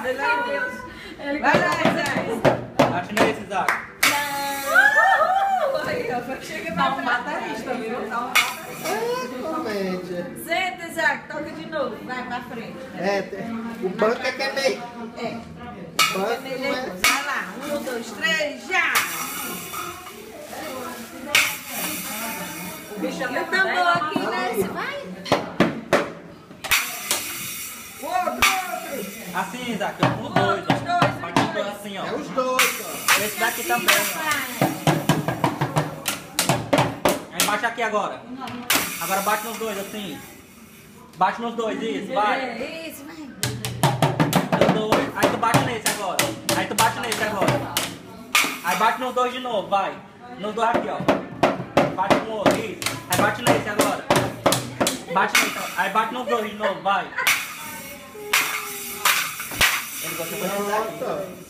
Meu Deus. Vai lá, Isaac. Bate nesse, Isaac. Aí, ó, chega pra baterista, viu? Tá uma Comédia. Senta, Isaac, toca de novo. Vai pra frente. O banco é que é meio. É. O banco não é. Vai lá. 1, 2, 3, já! O bicho E o tambor aqui, né? Aí. Você vai? Outro. Assim, Isaac, os dois, ó. Bate os dois assim, ó. É os dois, ó. Esse daqui também, ó. Aí bate aqui agora. Agora bate nos dois, assim. Bate nos dois, isso, vai. Isso, vai. Nos dois. Aí tu bate nesse agora. Aí tu bate nesse agora. Aí bate nos dois de novo, vai. Nos dois aqui, ó. Bate no outro, isso. Aí bate nesse agora. Bate nesse, ó. Aí bate nos dois de novo, vai. Ele gosta de fazer isso aqui. Pronto.